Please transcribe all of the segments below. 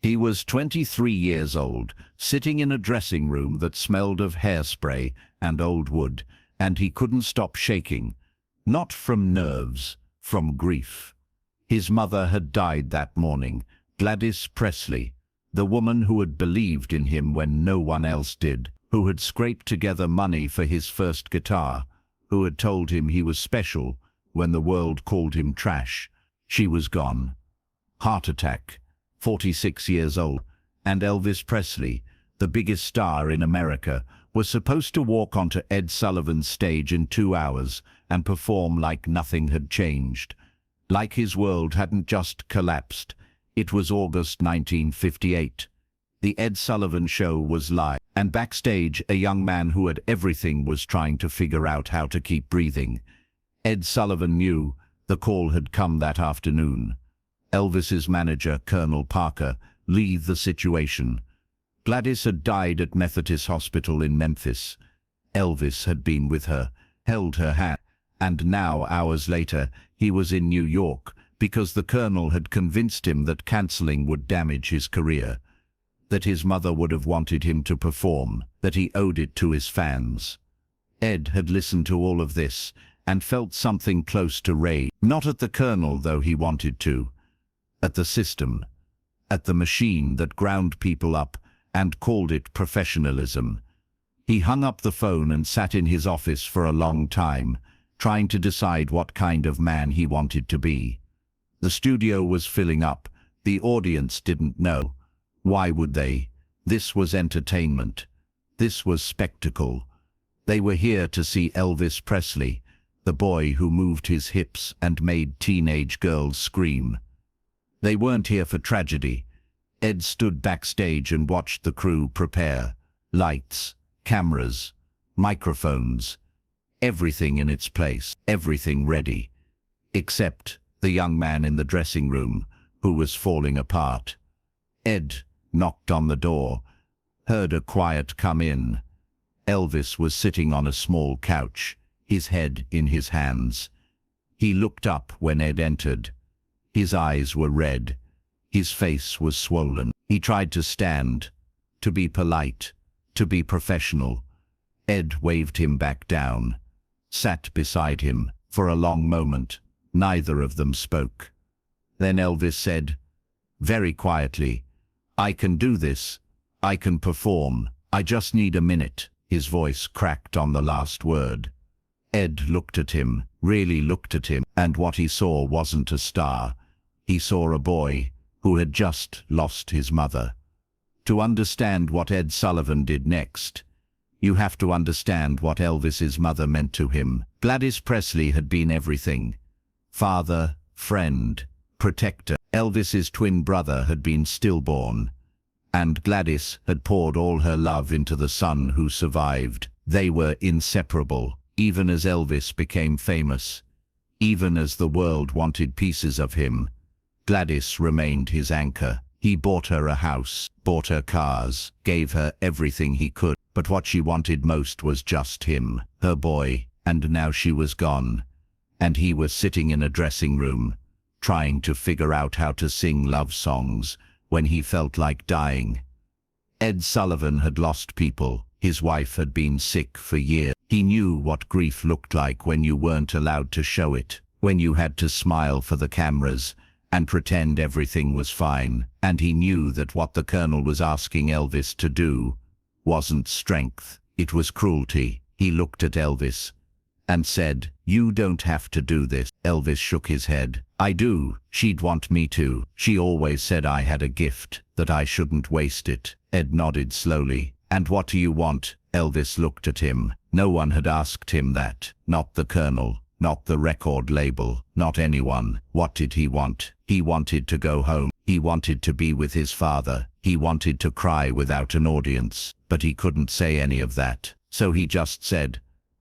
He was 23 years old, sitting in a dressing room that smelled of hairspray and old wood, and he couldn't stop shaking. Not from nerves, from grief. His mother had died that morning, Gladys Presley, the woman who had believed in him when no one else did, who had scraped together money for his first guitar, who had told him he was special when the world called him trash. She was gone. Heart attack, 46 years old, and Elvis Presley, the biggest star in America, was supposed to walk onto Ed Sullivan's stage in 2 hours and perform like nothing had changed. Like his world hadn't just collapsed. It was August 1958. The Ed Sullivan Show was live, and backstage a young man who had everything was trying to figure out how to keep breathing. Ed Sullivan knew the call had come that afternoon. Elvis's manager, Colonel Parker, leave the situation. Gladys had died at Methodist Hospital in Memphis. Elvis had been with her, held her hand, and now, hours later, he was in New York because the colonel had convinced him that canceling would damage his career, that his mother would have wanted him to perform, that he owed it to his fans. Ed had listened to all of this and felt something close to rage, not at the colonel, though he wanted to, at the system, at the machine that ground people up and called it professionalism. He hung up the phone and sat in his office for a long time, trying to decide what kind of man he wanted to be. The studio was filling up. The audience didn't know. Why would they? This was entertainment. This was spectacle. They were here to see Elvis Presley, the boy who moved his hips and made teenage girls scream. They weren't here for tragedy. Ed stood backstage and watched the crew prepare. Lights, cameras, microphones, everything in its place, everything ready. Except the young man in the dressing room, who was falling apart. Ed knocked on the door, heard a quiet come in. Elvis was sitting on a small couch, his head in his hands. He looked up when Ed entered. His eyes were red. His face was swollen. He tried to stand, to be polite, to be professional. Ed waved him back down, sat beside him. For a long moment, neither of them spoke. Then Elvis said, very quietly, "I can do this. I can perform. I just need a minute." His voice cracked on the last word. Ed looked at him, really looked at him, and what he saw wasn't a star. He saw a boy who had just lost his mother. To understand what Ed Sullivan did next, you have to understand what Elvis's mother meant to him. Gladys Presley had been everything. Father, friend, protector. Elvis's twin brother had been stillborn, and Gladys had poured all her love into the son who survived. They were inseparable, even as Elvis became famous, even as the world wanted pieces of him. Gladys remained his anchor. He bought her a house, bought her cars, gave her everything he could, but what she wanted most was just him, her boy, and now she was gone, and he was sitting in a dressing room, trying to figure out how to sing love songs when he felt like dying. Ed Sullivan had lost people. His wife had been sick for years. He knew what grief looked like when you weren't allowed to show it, when you had to smile for the cameras and pretend everything was fine. And he knew that what the colonel was asking Elvis to do wasn't strength, it was cruelty. He looked at Elvis and said, "You don't have to do this." Elvis shook his head. "I do. She'd want me to. She always said I had a gift, that I shouldn't waste it." Ed nodded slowly. "And what do you want?" Elvis looked at him. No one had asked him that. Not the colonel, not the record label, not anyone. What did he want? He wanted to go home. He wanted to be with his father. He wanted to cry without an audience, but he couldn't say any of that. So he just said,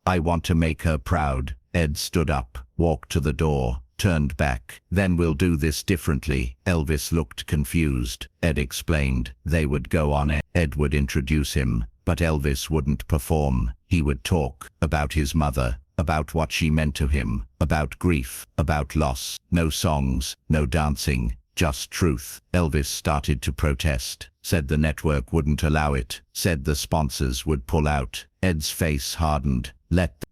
"I want to make her proud." Ed stood up, walked to the door, turned back. "Then we'll do this differently." Elvis looked confused. Ed explained. They would go on air. Ed would introduce him, but Elvis wouldn't perform. He would talk about his mother, about what she meant to him, about grief, about loss. No songs, no dancing, just truth. Elvis started to protest, said the network wouldn't allow it, said the sponsors would pull out. Ed's face hardened.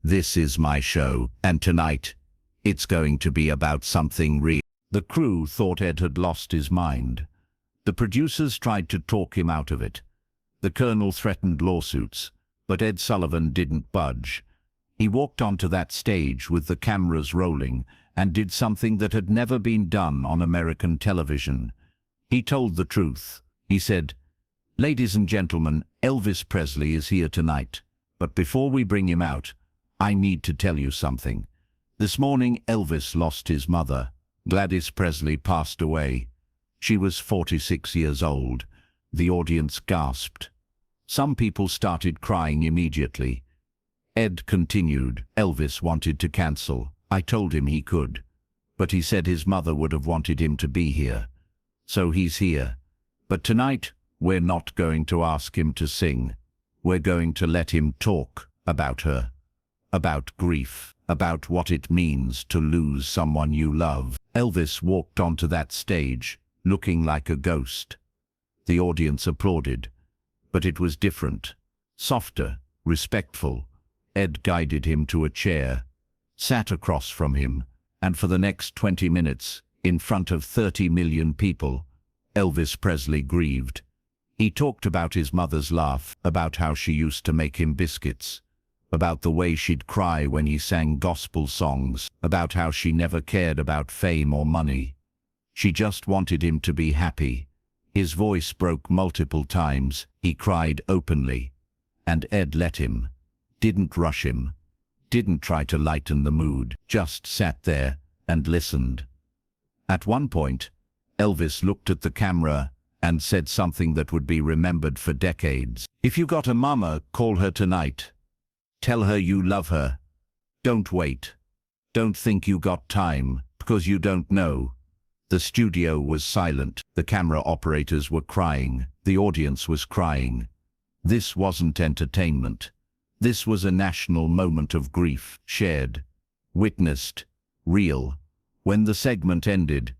This is my show, and tonight, it's going to be about something real. The crew thought Ed had lost his mind. The producers tried to talk him out of it. The Colonel threatened lawsuits, but Ed Sullivan didn't budge. He walked onto that stage with the cameras rolling and did something that had never been done on American television. He told the truth. He said, "Ladies and gentlemen, Elvis Presley is here tonight. But before we bring him out, I need to tell you something. This morning, Elvis lost his mother. Gladys Presley passed away. She was 46 years old." The audience gasped. Some people started crying immediately. Ed continued, "Elvis wanted to cancel. I told him he could. But he said his mother would have wanted him to be here. So he's here. But tonight, we're not going to ask him to sing. We're going to let him talk about her, about grief, about what it means to lose someone you love." Elvis walked onto that stage, looking like a ghost. The audience applauded, but it was different, softer, respectful. Ed guided him to a chair, sat across from him, and for the next 20 minutes, in front of 30 million people, Elvis Presley grieved. He talked about his mother's laugh, about how she used to make him biscuits, about the way she'd cry when he sang gospel songs, about how she never cared about fame or money. She just wanted him to be happy. His voice broke multiple times. He cried openly. And Ed let him. Didn't rush him. Didn't try to lighten the mood. Just sat there and listened. At one point, Elvis looked at the camera and said something that would be remembered for decades. "If you got a mama, call her tonight. Tell her you love her. Don't wait. Don't think you got time, because you don't know." The studio was silent. The camera operators were crying. The audience was crying. This wasn't entertainment. This was a national moment of grief, shared, witnessed, real. When the segment ended,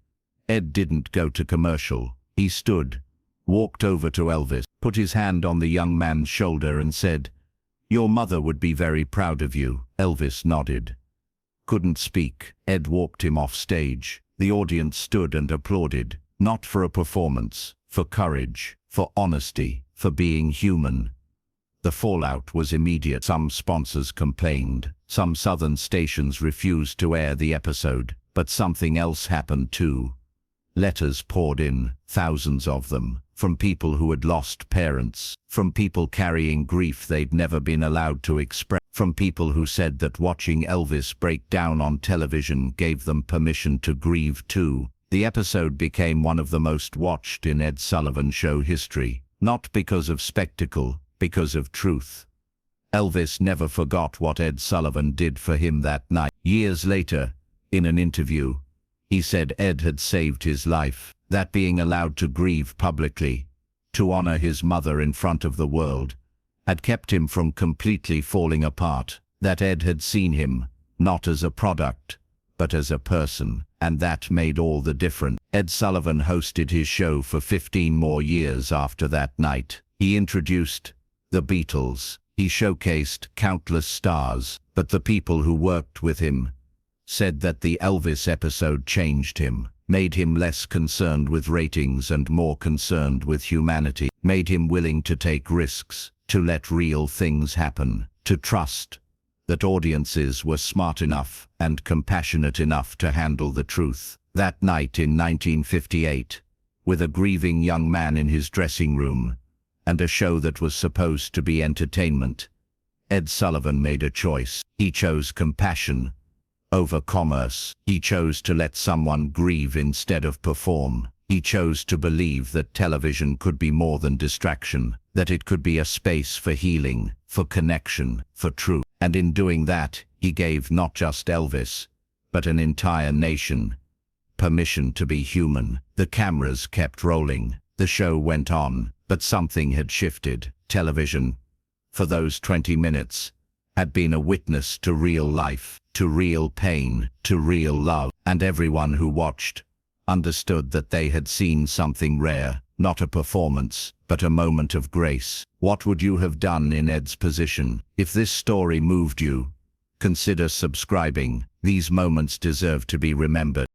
Ed didn't go to commercial. He stood, walked over to Elvis, put his hand on the young man's shoulder and said, "Your mother would be very proud of you." Elvis nodded. Couldn't speak. Ed walked him off stage. The audience stood and applauded, not for a performance, for courage, for honesty, for being human. The fallout was immediate. Some sponsors complained. Some southern stations refused to air the episode. But something else happened too. Letters poured in, thousands of them, from people who had lost parents, from people carrying grief they'd never been allowed to express, from people who said that watching Elvis break down on television gave them permission to grieve too. The episode became one of the most watched in Ed Sullivan Show history, not because of spectacle, because of truth. Elvis never forgot what Ed Sullivan did for him that night. Years later, in an interview, he said Ed had saved his life, that being allowed to grieve publicly, to honor his mother in front of the world, had kept him from completely falling apart, that Ed had seen him, not as a product, but as a person, and that made all the difference. Ed Sullivan hosted his show for 15 more years after that night. He introduced the Beatles. He showcased countless stars, but the people who worked with him said that the Elvis episode changed him, made him less concerned with ratings and more concerned with humanity, made him willing to take risks, to let real things happen, to trust that audiences were smart enough and compassionate enough to handle the truth. That night in 1958, with a grieving young man in his dressing room, and a show that was supposed to be entertainment, Ed Sullivan made a choice. He chose compassion over commerce. He chose to let someone grieve instead of perform. He chose to believe that television could be more than distraction, that it could be a space for healing, for connection, for truth. And in doing that, he gave not just Elvis, but an entire nation, permission to be human. The cameras kept rolling. The show went on, but something had shifted. Television, for those 20 minutes, had been a witness to real life, to real pain, to real love, and everyone who watched understood that they had seen something rare, not a performance, but a moment of grace. What would you have done in Ed's position? If this story moved you, consider subscribing. These moments deserve to be remembered.